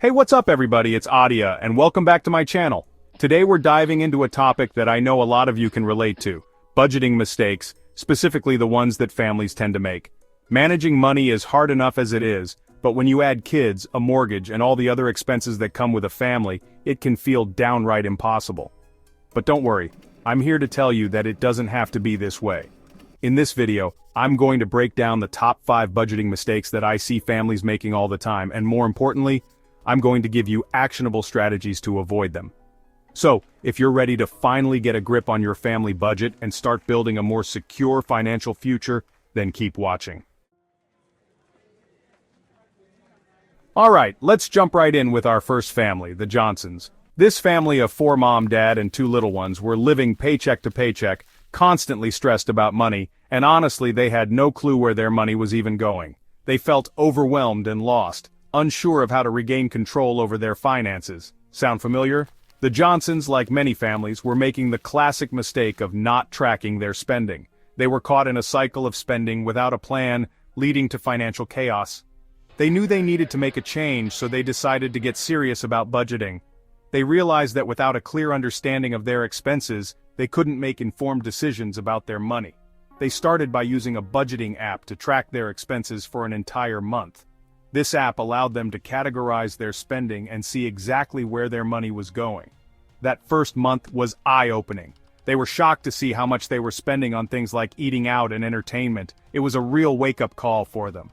Hey, what's up everybody, it's Adia, and welcome back to my channel. Today we're diving into a topic that I know a lot of you can relate to, budgeting mistakes, specifically the ones that families tend to make. Managing money is hard enough as it is, but when you add kids, a mortgage, and all the other expenses that come with a family, it can feel downright impossible. But don't worry, I'm here to tell you that it doesn't have to be this way. In this video, I'm going to break down the top 5 budgeting mistakes that I see families making all the time, and more importantly, I'm going to give you actionable strategies to avoid them. So, if you're ready to finally get a grip on your family budget and start building a more secure financial future, then keep watching. Alright, let's jump right in with our first family, the Johnsons. This family of 4 mom, dad, and 2 little ones were living paycheck to paycheck, constantly stressed about money, and honestly they had no clue where their money was even going. They felt overwhelmed and lost, unsure of how to regain control over their finances. Sound familiar? The Johnsons, like many families, were making the classic mistake of not tracking their spending. They were caught in a cycle of spending without a plan, leading to financial chaos. They knew they needed to make a change, so they decided to get serious about budgeting. They realized that without a clear understanding of their expenses, they couldn't make informed decisions about their money. They started by using a budgeting app to track their expenses for an entire month. This app allowed them to categorize their spending and see exactly where their money was going. That first month was eye-opening. They were shocked to see how much they were spending on things like eating out and entertainment. It was a real wake-up call for them.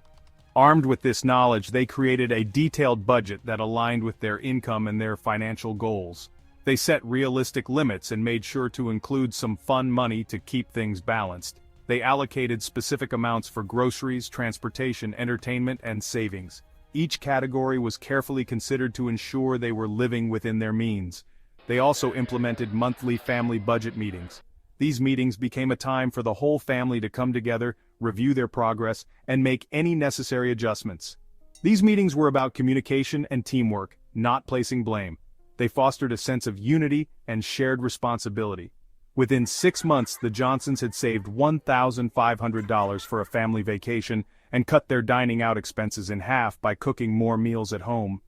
Armed with this knowledge, they created a detailed budget that aligned with their income and their financial goals. They set realistic limits and made sure to include some fun money to keep things balanced. They allocated specific amounts for groceries, transportation, entertainment, and savings. Each category was carefully considered to ensure they were living within their means. They also implemented monthly family budget meetings. These meetings became a time for the whole family to come together, review their progress, and make any necessary adjustments. These meetings were about communication and teamwork, not placing blame. They fostered a sense of unity and shared responsibility. Within 6 months, the Johnsons had saved $1,500 for a family vacation and cut their dining out expenses in half by cooking more meals at home.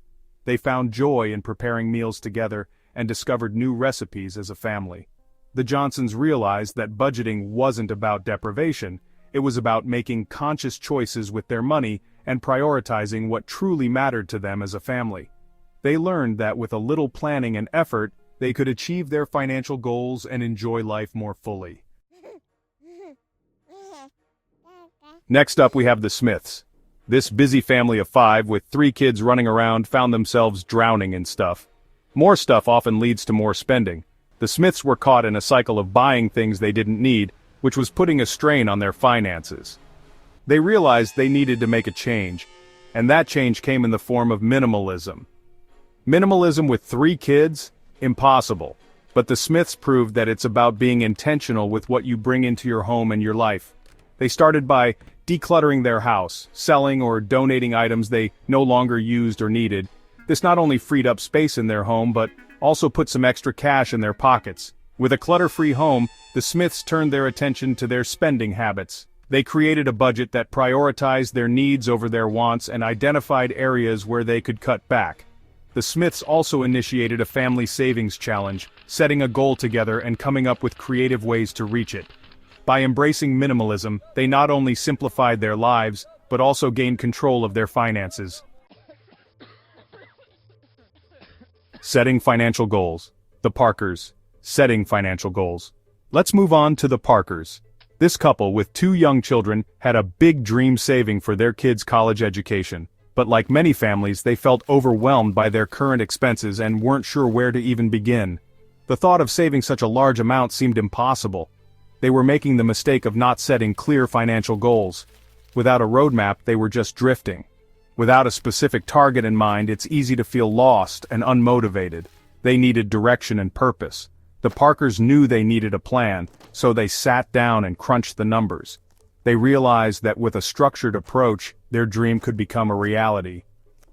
They found joy in preparing meals together and discovered new recipes as a family. The Johnsons realized that budgeting wasn't about deprivation, it was about making conscious choices with their money and prioritizing what truly mattered to them as a family. They learned that with a little planning and effort, they could achieve their financial goals and enjoy life more fully. Next up we have the Smiths. This busy family of 5 with 3 kids running around found themselves drowning in stuff. More stuff often leads to more spending. The Smiths were caught in a cycle of buying things they didn't need, which was putting a strain on their finances. They realized they needed to make a change, and that change came in the form of minimalism. Minimalism with 3 kids? Impossible. But the Smiths proved that it's about being intentional with what you bring into your home and your life. They started by decluttering their house, selling or donating items they no longer used or needed. This not only freed up space in their home, but also put some extra cash in their pockets. With a clutter-free home, the Smiths turned their attention to their spending habits. They created a budget that prioritized their needs over their wants and identified areas where they could cut back. The Smiths also initiated a family savings challenge, setting a goal together and coming up with creative ways to reach it. By embracing minimalism, they not only simplified their lives, but also gained control of their finances. Setting financial goals. The Parkers. Setting financial goals. Let's move on to the Parkers. This couple with 2 young children had a big dream saving for their kids' college education. But like many families, they felt overwhelmed by their current expenses and weren't sure where to even begin. The thought of saving such a large amount seemed impossible. They were making the mistake of not setting clear financial goals. Without a roadmap, they were just drifting. Without a specific target in mind, it's easy to feel lost and unmotivated. They needed direction and purpose. The Parkers knew they needed a plan, so they sat down and crunched the numbers. They realized that with a structured approach, their dream could become a reality.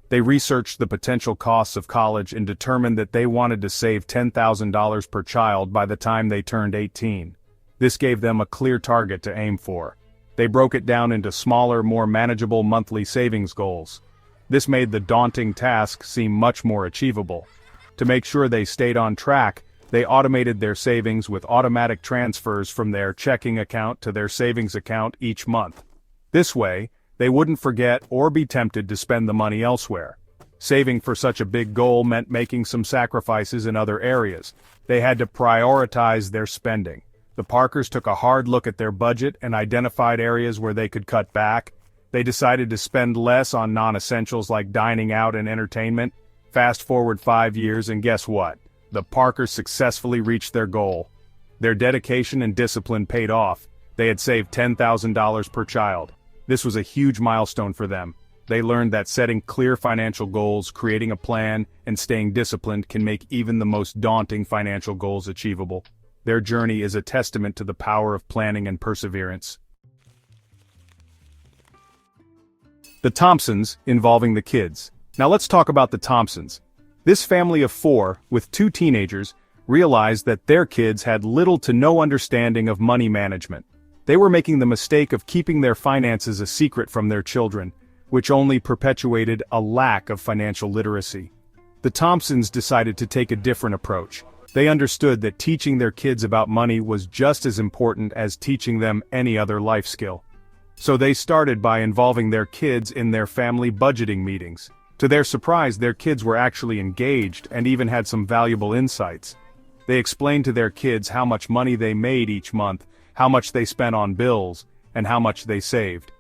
They researched the potential costs of college and determined that they wanted to save $10,000 per child by the time they turned 18. This gave them a clear target to aim for. They broke it down into smaller, more manageable monthly savings goals. This made the daunting task seem much more achievable. To make sure they stayed on track, they automated their savings with automatic transfers from their checking account to their savings account each month. This way, they wouldn't forget or be tempted to spend the money elsewhere. Saving for such a big goal meant making some sacrifices in other areas. They had to prioritize their spending. The Parkers took a hard look at their budget and identified areas where they could cut back. They decided to spend less on non-essentials like dining out and entertainment. Fast forward 5 years and guess what? The Parkers successfully reached their goal. Their dedication and discipline paid off. They had saved $10,000 per child. This was a huge milestone for them. They learned that setting clear financial goals, creating a plan, and staying disciplined can make even the most daunting financial goals achievable. Their journey is a testament to the power of planning and perseverance. The Thompsons, involving the kids. Now let's talk about the Thompsons. This family of 4, with 2 teenagers, realized that their kids had little to no understanding of money management. They were making the mistake of keeping their finances a secret from their children, which only perpetuated a lack of financial literacy. The Thompsons decided to take a different approach. They understood that teaching their kids about money was just as important as teaching them any other life skill. So they started by involving their kids in their family budgeting meetings. To their surprise, their kids were actually engaged and even had some valuable insights. They explained to their kids how much money they made each month, how much they spent on bills, and how much they saved.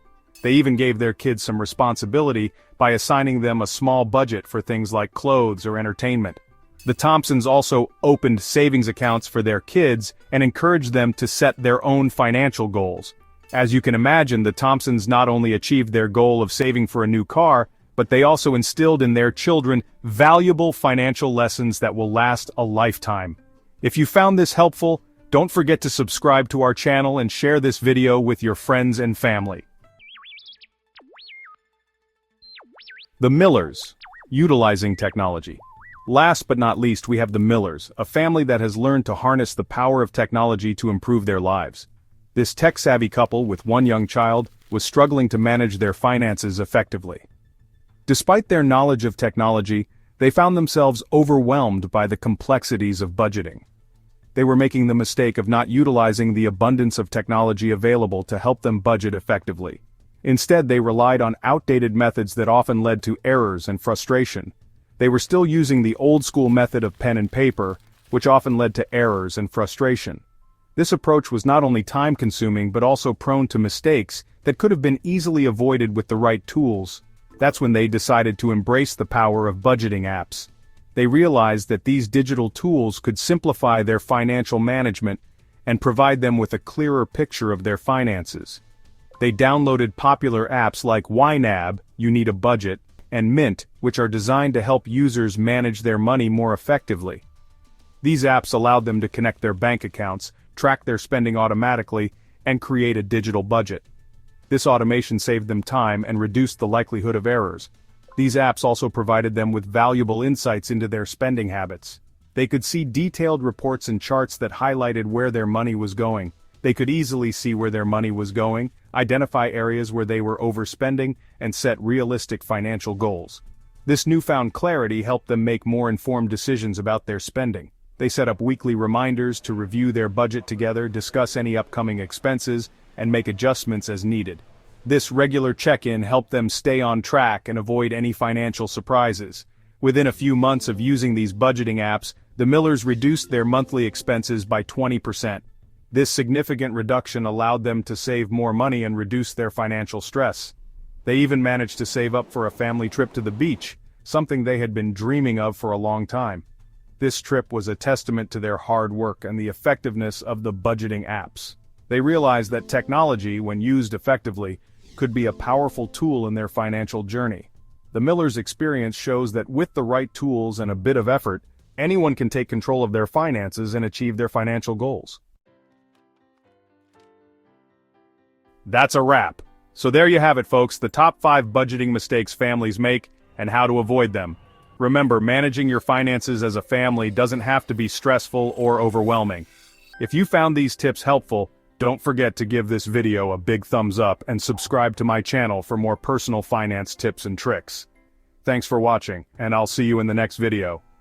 They even gave their kids some responsibility by assigning them a small budget for things like clothes or entertainment. The Thompsons also opened savings accounts for their kids and encouraged them to set their own financial goals. As you can imagine, the Thompsons not only achieved their goal of saving for a new car, but they also instilled in their children valuable financial lessons that will last a lifetime. If you found this helpful, don't forget to subscribe to our channel and share this video with your friends and family. The Millers, utilizing technology. Last but not least, we have the Millers, a family that has learned to harness the power of technology to improve their lives. This tech-savvy couple with 1 young child was struggling to manage their finances effectively. Despite their knowledge of technology, they found themselves overwhelmed by the complexities of budgeting. They were making the mistake of not utilizing the abundance of technology available to help them budget effectively. Instead, they relied on outdated methods that often led to errors and frustration. They were still using the old-school method of pen and paper, which often led to errors and frustration. This approach was not only time-consuming but also prone to mistakes that could have been easily avoided with the right tools. That's when they decided to embrace the power of budgeting apps. They realized that these digital tools could simplify their financial management and provide them with a clearer picture of their finances. They downloaded popular apps like YNAB, You Need a Budget, and Mint, which are designed to help users manage their money more effectively. These apps allowed them to connect their bank accounts, track their spending automatically, and create a digital budget. This automation saved them time and reduced the likelihood of errors. These apps also provided them with valuable insights into their spending habits. They could see detailed reports and charts that highlighted where their money was going. They could easily see where their money was going, identify areas where they were overspending, and set realistic financial goals. This newfound clarity helped them make more informed decisions about their spending. They set up weekly reminders to review their budget together, discuss any upcoming expenses, and make adjustments as needed. This regular check-in helped them stay on track and avoid any financial surprises. Within a few months of using these budgeting apps, the Millers reduced their monthly expenses by 20%. This significant reduction allowed them to save more money and reduce their financial stress. They even managed to save up for a family trip to the beach, something they had been dreaming of for a long time. This trip was a testament to their hard work and the effectiveness of the budgeting apps. They realized that technology, when used effectively, could be a powerful tool in their financial journey. The Millers' experience shows that with the right tools and a bit of effort, anyone can take control of their finances and achieve their financial goals. That's a wrap. So there you have it, folks, the top 5 budgeting mistakes families make and how to avoid them. Remember, managing your finances as a family doesn't have to be stressful or overwhelming. If you found these tips helpful, don't forget to give this video a big thumbs up and subscribe to my channel for more personal finance tips and tricks. Thanks for watching, and I'll see you in the next video.